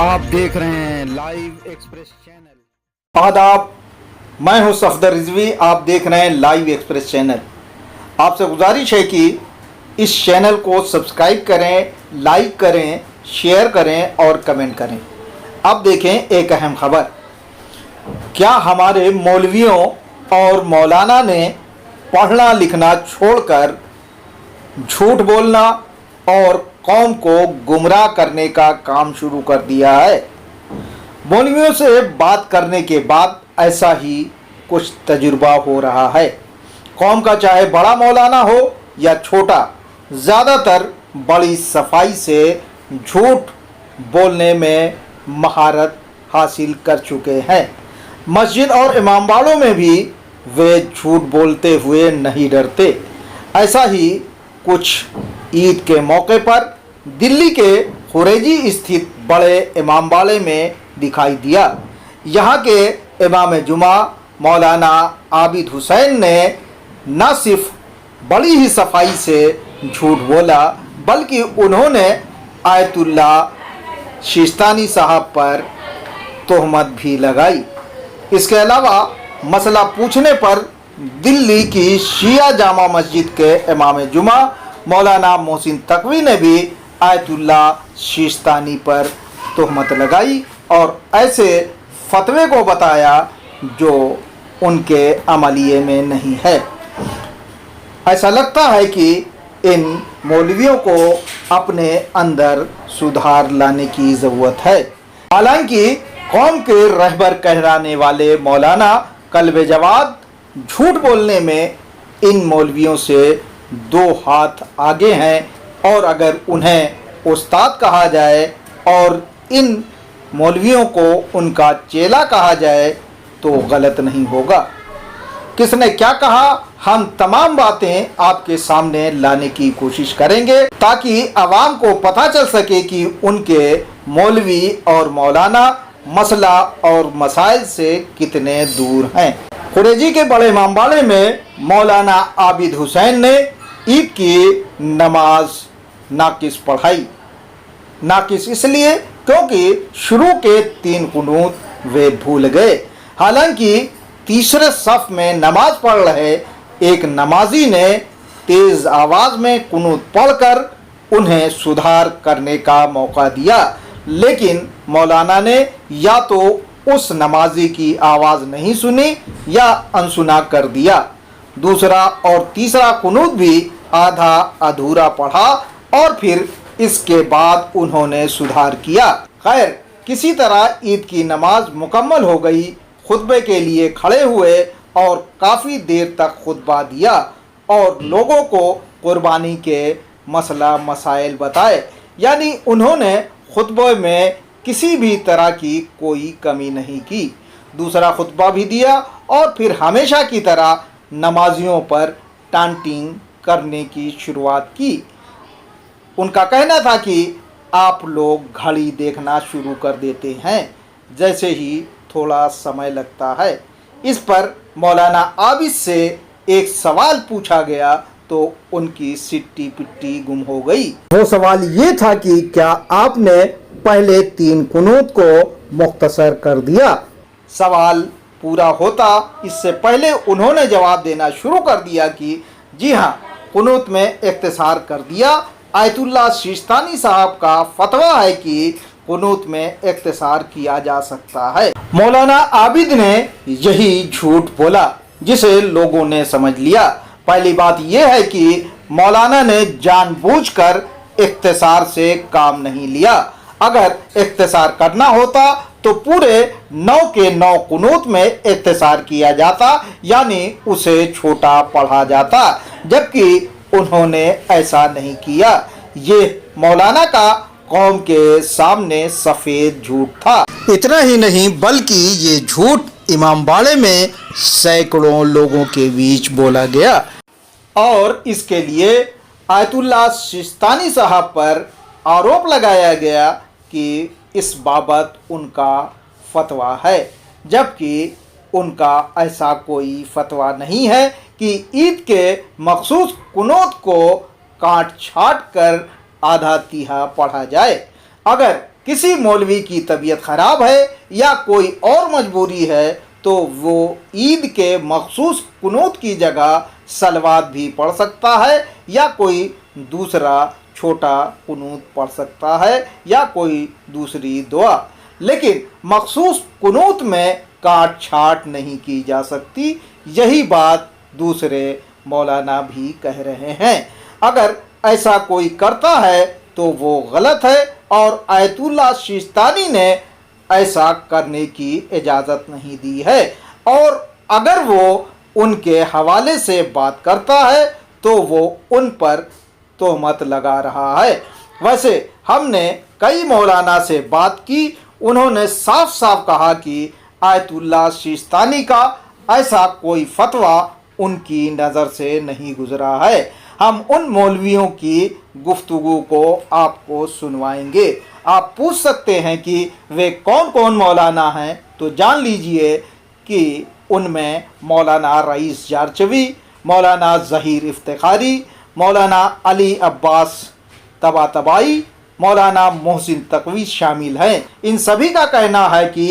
आप देख रहे हैं लाइव एक्सप्रेस चैनल। आदाब, मैं हूं सफदर रिजवी। आप देख रहे हैं लाइव एक्सप्रेस चैनल। आपसे गुजारिश है कि इस चैनल को सब्सक्राइब करें, लाइक करें, शेयर करें और कमेंट करें। अब देखें एक अहम खबर। क्या हमारे मौलवियों और मौलाना ने पढ़ना लिखना छोड़कर झूठ बोलना और कौम को गुमराह करने का काम शुरू कर दिया है? मौलवियों से बात करने के बाद ऐसा ही कुछ तजुर्बा हो रहा है। कौम का चाहे बड़ा मौलाना हो या छोटा, ज़्यादातर बड़ी सफाई से झूठ बोलने में महारत हासिल कर चुके हैं। मस्जिद और इमामबाड़ों में भी वे झूठ बोलते हुए नहीं डरते। ऐसा ही कुछ ईद के मौके पर दिल्ली के खुरेजी स्थित बड़े इमामबाड़े में दिखाई दिया। यहाँ के इमाम जुमा मौलाना आबिद हुसैन ने न सिर्फ बड़ी ही सफाई से झूठ बोला, बल्कि उन्होंने आयतुल्ला सिस्तानी साहब पर तोहमत भी लगाई। इसके अलावा मसला पूछने पर दिल्ली की शिया जामा मस्जिद के इमाम जुमा मौलाना मोहसिन तकवी ने भी आयतुल्ला सिस्तानी पर तोहमत लगाई और ऐसे फतवे को बताया जो उनके अमलिये में नहीं है। ऐसा लगता है कि इन मौलवियों को अपने अंदर सुधार लाने की ज़रूरत है। हालांकि कौम के रहबर कहलाने वाले मौलाना कल्बे जवाद झूठ बोलने में इन मौलवियों से दो हाथ आगे हैं, और अगर उन्हें उस्ताद कहा जाए और इन मौलवियों को उनका चेला कहा जाए तो गलत नहीं होगा। किसने क्या कहा, हम तमाम बातें आपके सामने लाने की कोशिश करेंगे ताकि आवाम को पता चल सके कि उनके मौलवी और मौलाना मसला और मसाइल से कितने दूर हैं। खुरेजी के बड़े इमामबाड़े में मौलाना आबिद हुसैन ने ईद की नमाज नाकिस पढ़ाई। नाकिस इसलिए क्योंकि शुरू के 3 कुनूत वे भूल गए। हालांकि तीसरे सफ में नमाज पढ़ रहे एक नमाजी ने तेज आवाज़ में कुनूत पढ़कर उन्हें सुधार करने का मौका दिया, लेकिन मौलाना ने या तो उस नमाजी की आवाज़ नहीं सुनी या अनसुना कर दिया। दूसरा और तीसरा कुनूत भी आधा अधूरा पढ़ा और फिर इसके बाद उन्होंने सुधार किया। खैर, किसी तरह ईद की नमाज मुकम्मल हो गई। खुतबे के लिए खड़े हुए और काफ़ी देर तक खुतबा दिया और लोगों को कुर्बानी के मसला मसाइल बताए। यानी उन्होंने खुतबे में किसी भी तरह की कोई कमी नहीं की। दूसरा खुतबा भी दिया और फिर हमेशा की तरह नमाजियों पर टांटिंग करने की शुरुआत की। उनका कहना था कि आप लोग घड़ी देखना शुरू कर देते हैं जैसे ही थोड़ा समय लगता है। इस पर मौलाना आबिद से एक सवाल पूछा गया तो उनकी सिट्टी पिट्टी गुम हो गई। वो सवाल ये था कि क्या आपने पहले 3 कुनूत को मुख्तसर कर दिया? सवाल पूरा होता इससे पहले उन्होंने जवाब देना शुरू कर दिया कि जी हाँ, कुनूत में इख्तिसार कर दिया। आयतुल्ला सिस्तानी साहब का फतवा है कि कुनूत में इख्तिसार किया जा सकता है। मौलाना आबिद ने यही झूठ बोला जिसे लोगों ने समझ लिया। पहली बात यह है कि मौलाना ने जानबूझकर इख्तिसार से काम नहीं लिया। अगर इख्तिसार करना होता तो पूरे 9 के 9 कुनूत में इख्तिसार किया जाता, यानी उसे छोटा पढ़ा जाता, जबकि उन्होंने ऐसा नहीं किया। ये मौलाना का कौम के सामने सफ़ेद झूठ था। इतना ही नहीं बल्कि ये झूठ इमामबाड़े में सैकड़ों लोगों के बीच बोला गया और इसके लिए आयतुल्ला सिस्तानी साहब पर आरोप लगाया गया कि इस बाबत उनका फतवा है, जबकि उनका ऐसा कोई फतवा नहीं है कि ईद के मखसूस कुनूत को काट छाट कर आधा तिहा पढ़ा जाए। अगर کسی مولوی کی طبیعت خراب ہے یا کوئی اور مجبوری ہے تو وہ عید کے مخصوص قنوت کی جگہ صلوات بھی پڑھ سکتا ہے یا کوئی دوسرا چھوٹا قنوت پڑھ سکتا ہے یا کوئی دوسری دعا، لیکن مخصوص قنوت میں کاٹ چھاٹ نہیں کی جا سکتی۔ یہی بات دوسرے مولانا بھی کہہ رہے ہیں۔ اگر ایسا کوئی کرتا ہے تو وہ غلط ہے اور آیت اللہ سیستانی نے ایسا کرنے کی اجازت نہیں دی ہے، اور اگر وہ ان کے حوالے سے بات کرتا ہے تو وہ ان پر تہمت لگا رہا ہے۔ ویسے ہم نے کئی مولانا سے بات کی، انہوں نے صاف صاف کہا کہ آیت اللہ سیستانی کا ایسا کوئی فتویٰ ان کی نظر سے نہیں گزرا ہے۔ ہم ان مولویوں کی گفتگو کو آپ کو سنوائیں گے۔ آپ پوچھ سکتے ہیں کہ وہ کون کون مولانا ہیں، تو جان لیجئے کہ ان میں مولانا رئیس جارچوی، مولانا ظہیر افتخاری، مولانا علی عباس طباطبائی، مولانا محسن تقوی شامل ہیں۔ ان سبھی کا کہنا ہے کہ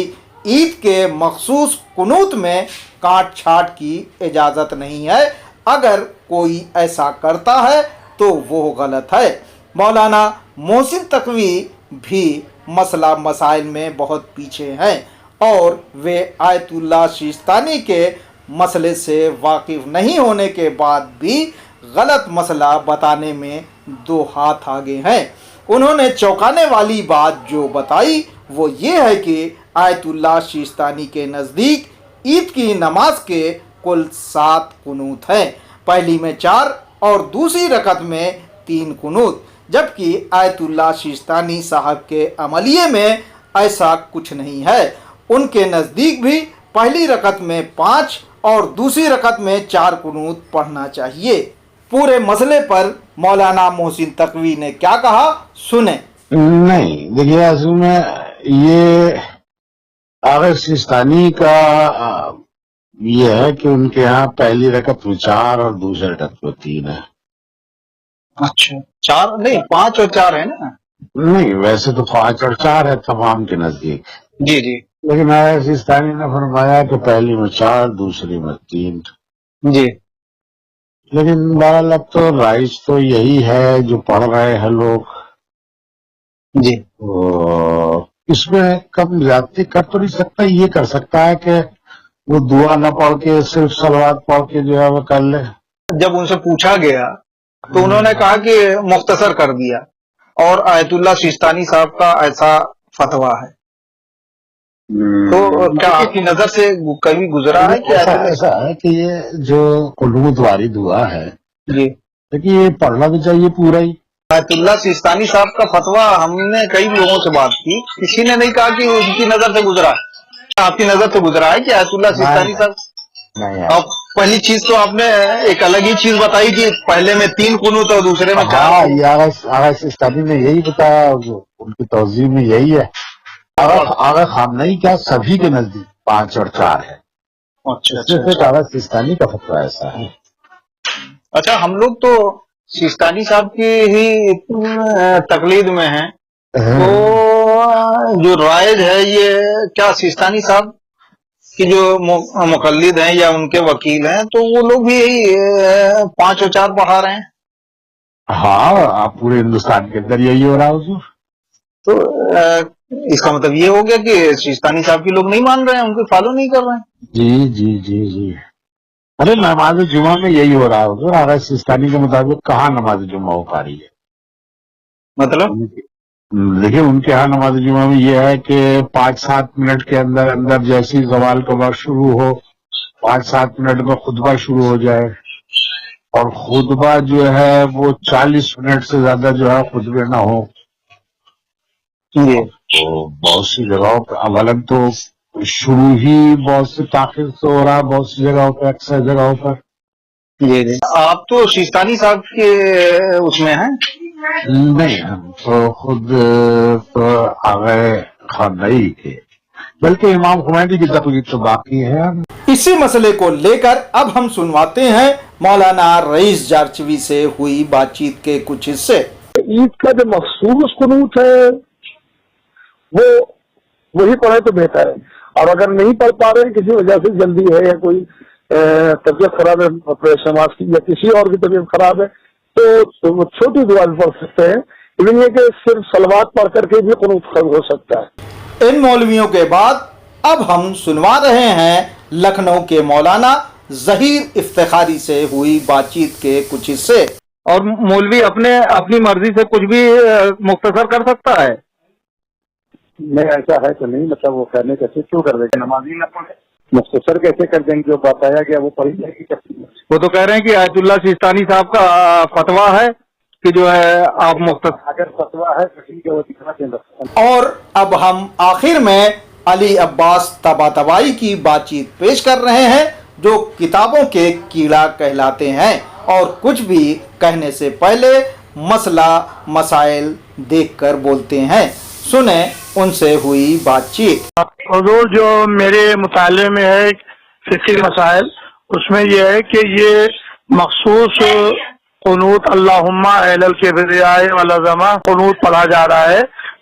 عید کے مخصوص قنوت میں کاٹ چھاٹ کی اجازت نہیں ہے، اگر کوئی ایسا کرتا ہے تو وہ غلط ہے۔ مولانا محسن تقوی بھی مسئلہ مسائل میں بہت پیچھے ہیں اور وہ آیت اللہ سیستانی کے مسئلے سے واقف نہیں ہونے کے بعد بھی غلط مسئلہ بتانے میں دو ہاتھ آگے ہیں۔ انہوں نے چونکانے والی بات جو بتائی وہ یہ ہے کہ آیت اللہ سیستانی کے نزدیک عید کی نماز کے کل 7 قنوت ہیں، پہلی میں 4 اور دوسری رکعت میں 3 قنوت، جبکہ آیت اللہ سیستانی صاحب کے عملیے میں ایسا کچھ نہیں ہے۔ ان کے نزدیک بھی پہلی رکعت میں 5 اور دوسری رکعت میں 4 قنوت پڑھنا چاہیے۔ پورے مسئلے پر مولانا محسن تقوی نے کیا کہا، سنیں۔ نہیں دیکھیے، اصل میں یہ آغا سیستانی کا یہ ہے کہ ان کے ہاں پہلی رکعت میں 4 اور دوسری رکعت میں 3 ہے۔ اچھا 4 نہیں 5 اور 4 ہے نا؟ نہیں، ویسے تو 5 اور 4 ہے تمام کے نزدیک، جی جی لیکن آغا سیستانی نے فرمایا کہ پہلی میں 4 دوسری میں 3۔ جی لیکن بہرحال اب تو رائج تو یہی ہے جو پڑھ رہے ہیں لوگ، جی اس میں کم زیادتی کر تو نہیں سکتا، یہ کر سکتا ہے کہ وہ دعا نہ پڑھ کے صرف صلوات پڑھ کے جو ہے وہ کر لے۔ جب ان سے پوچھا گیا تو انہوں نے کہا کہ مختصر کر دیا، اور آیت اللہ سیستانی صاحب کا ایسا فتویٰ ہے، تو کیا آپ کی نظر سے کبھی گزرا ہے کہ ایسا ہے کہ یہ جو قنوت والی دعا ہے، جی لیکن یہ پڑھنا بھی چاہیے پورا ہی۔ آیت اللہ سیستانی صاحب کا فتویٰ ہم نے کئی لوگوں سے بات کی، کسی نے نہیں کہا کہ ان کی نظر سے گزرا، آپ کی نظر سے گزرا ہے کہ آیت اللہ سیستانی صاحب؟ نہیں، اور پہلی چیز تو آپ نے ایک الگ ہی چیز بتائی کہ پہلے میں 3 قنوت اور دوسرے میں 4۔ ہاں، یہ آغا سیستانی نے یہی بتایا، ان کی توضیح میں یہی ہے۔ آغا خامنئی کیا سبھی کے نزدیک 5 اور 4 ہے، صرف آغا سیستانی کا فتویٰ ایسا ہے۔ اچھا، ہم لوگ تو سیستانی صاحب کی ہی تقلید میں ہیں، تو جو رائج ہے یہ کیا سیستانی صاحب کی جو مقلد ہیں یا ان کے وکیل ہیں تو وہ لوگ بھی یہی 5 اور 4 پڑھا رہے ہیں؟ ہاں، آپ پورے ہندوستان کے اندر یہی ہو رہا ہے حضور۔ تو اس کا مطلب یہ ہو گیا کہ سیستانی صاحب کی لوگ نہیں مان رہے ہیں، ان کو فالو نہیں کر رہے ہیں؟ جی جی جی جی، ارے نماز جمعہ میں یہی ہو رہا ہے حضور، آغا سیستانی کے مطابق کہاں نماز جمعہ ہو پا رہی ہے؟ مطلب دیکھیے، ان کے ہاں نماز جمعہ میں یہ ہے کہ 5-7 منٹ کے اندر اندر جیسی زوال کا وقت شروع ہو، 5-7 منٹ میں خطبہ شروع ہو جائے، اور خطبہ جو ہے وہ 40 منٹ سے زیادہ جو ہے خطبے نہ ہو۔ جی تو بہت سی جگہوں پہ اولاً تو شروع ہی بہت سے تاخیر سے ہو رہا ہے، بہت سی جگہوں پہ، اکثر جگہوں پر۔ جی جی، آپ تو سیستانی صاحب کے اس میں ہیں؟ نہیں، ہم تو خود تو آغا خامنئی کے، بلکہ امام خمینی کی تقلید تو باقی ہے۔ اسی مسئلے کو لے کر اب ہم سنواتے ہیں مولانا رئیس جارچوی سے ہوئی بات چیت کے کچھ حصے۔ عید کا جو مخصوص قنوت ہے वही पढ़े तो बेहतर है। और अगर नहीं पढ़ पा रहे हैं, किसी वजह से जल्दी है या कोई तबीयत खराब है अपने समाज की या किसी और की तबीयत खराब है, तो वो छोटी दुआ भी पढ़ सकते हैं। इवन ये कि सिर्फ सलवात पढ़ करके भी कुनूत हो सकता है। इन मौलवियों के बाद अब हम सुनवा रहे हैं लखनऊ के मौलाना जहीर इफ्तिखारी से हुई बातचीत के कुछ हिस्से। और मौलवी अपनी मर्जी से कुछ भी मुख्तसर कर सकता है? नहीं, ऐसा है तो नहीं, मतलब वो करने कैसे क्यों कर देंगे, नमाजी ना पढ़े मुख्तसर कैसे कर देंगे, जो बताया गया वो पढ़ी जाएगी कैसे? वो तो कह रहे हैं कि आयतुल्लाह सिस्तानी साहब का फतवा है कि जो है आप मुख्तसर। अगर फतवा है तो ठीक है, वो दिखा दें। और अब हम आखिर में अली अब्बास तबातबाई की बातचीत पेश कर रहे हैं, जो किताबों के कीड़ा कहलाते हैं और कुछ भी कहने से पहले मसला मसाइल देखकर बोलते हैं। सुने उनसे हुई बातचीत। हुजूर, जो मेरे मुताले में है फिक्री मसाइल, उसमें यह है कि ये मखसूस कुनूत अल्लाहुम्मा अलल किब्रियाए वल अज़मा कुनूत पढ़ा जा रहा है,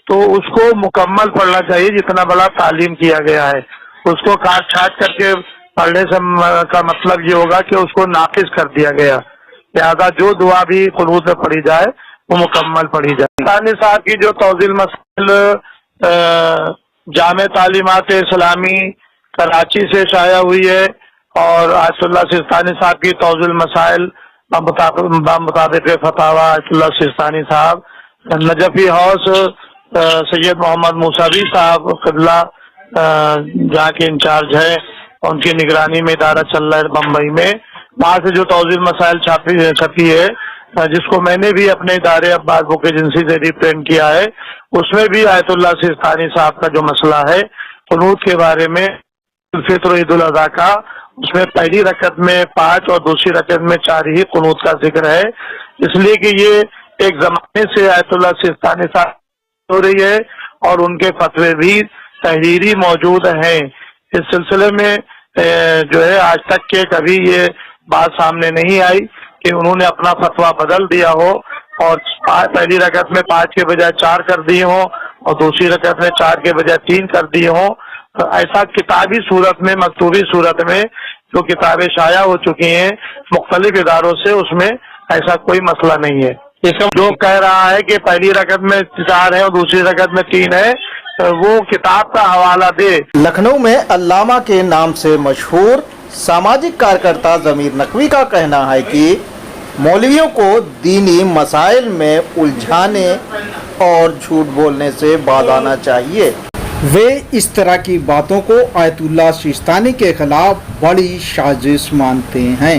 तो उसको मुकम्मल पढ़ना चाहिए। जितना बड़ा तालीम किया गया है उसको काट छाट करके पढ़ने से का मतलब ये होगा कि उसको नाकिस कर दिया गया। लिहाजा जो दुआ भी कुनूत में पढ़ी जाए वो मुकम्मल पढ़ी जाए। सानी साहब की जो तौज़ील मसाइल जामे तालीमात इस्लामी कराची से शाया हुई है, और आयतुल्लाह सिस्तानी साहब की तौज़ील मसाइल मुताबिक फतावा आयतुल्लाह सिस्तानी साहब, नजफी हाउस सैयद मोहम्मद मूसावी साहब क़िबला जहाँ के इंचार्ज है, उनकी निगरानी में इदारा चल रहा है बम्बई में। वहाँ से जो तौज़ील मसाइल छपी है, जिसको मैंने भी अपने इदारे अब्बास बुक एजेंसी से रिप्रिंट किया है, उसमें भी आयतुल्लाह सिस्तानी साहब का जो मसला है कुनूत के बारे में, फित्र ईद उल अज़हा का, उसमें पहली रकत में 5 और दूसरी रकत में 4 ही कुनूत का जिक्र है। इसलिए कि ये एक जमाने से आयतुल्लाह सिस्तानी साहब हो रही है और उनके फतवे भी तहरीरी मौजूद हैं। इस सिलसिले में जो है आज तक के कभी ये बात सामने नहीं आई कि उन्होंने अपना फतवा बदल दिया हो और पहली रकत में 5 के बजाय 4 कर दिए हो और दूसरी रकत में 4 के बजाय 3 कर दिए हो। तो ऐसा किताबी सूरत में, मकतूबी सूरत में जो किताबें शाया हो चुकी हैं मुख्तलिफ इदारों से, उसमें ऐसा कोई मसला नहीं है। इसका जो कह रहा है कि पहली रकत में 4 है और दूसरी रकत में 3 है, वो किताब का हवाला दे। लखनऊ में अल्लामा के नाम से मशहूर सामाजिक कार्यकर्ता ज़मीर नकवी का कहना है कि मौलवियों को दीनी मसाइल में उलझाने और झूठ बोलने से बाज आना चाहिए। वे इस तरह की बातों को आयतुल्लाह सिस्तानी के खिलाफ बड़ी साजिश मानते हैं।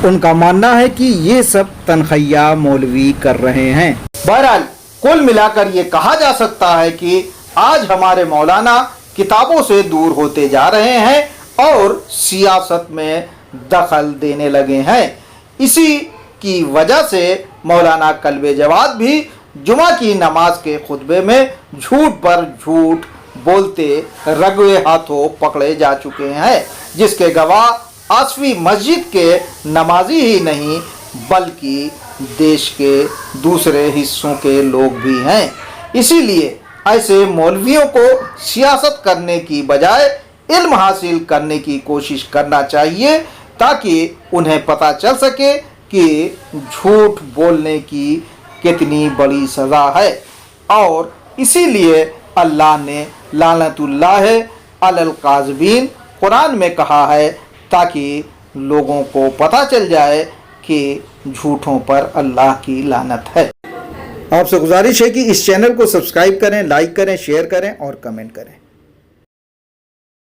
उनका मानना है कि ये सब तनखैया मौलवी कर रहे हैं। बहरहाल कुल मिलाकर ये कहा जा सकता है कि आज हमारे मौलाना किताबों से दूर होते जा रहे हैं और सियासत में दखल देने लगे हैं। इसी की वजह से मौलाना कल्बे जवाद भी जुमा की नमाज के खुतबे में झूठ पर झूठ बोलते रगवे हाथों पकड़े जा चुके हैं, जिसके गवाह आसवी मस्जिद के नमाजी ही नहीं बल्कि देश के दूसरे हिस्सों के लोग भी हैं। इसीलिए ऐसे मौलवियों को सियासत करने की बजाय इल्म हासिल करने की कोशिश करना चाहिए, ताकि उन्हें पता चल सके कि झूठ बोलने की कितनी बड़ी सज़ा है। और इसीलिए अल्लाह ने लानतुल्लाह अलल काज़िबीन कुरान में कहा है, ताकि लोगों को पता चल जाए कि झूठों पर अल्लाह की लानत है। आपसे गुजारिश है कि इस चैनल को सब्सक्राइब करें, लाइक करें, शेयर करें और कमेंट करें।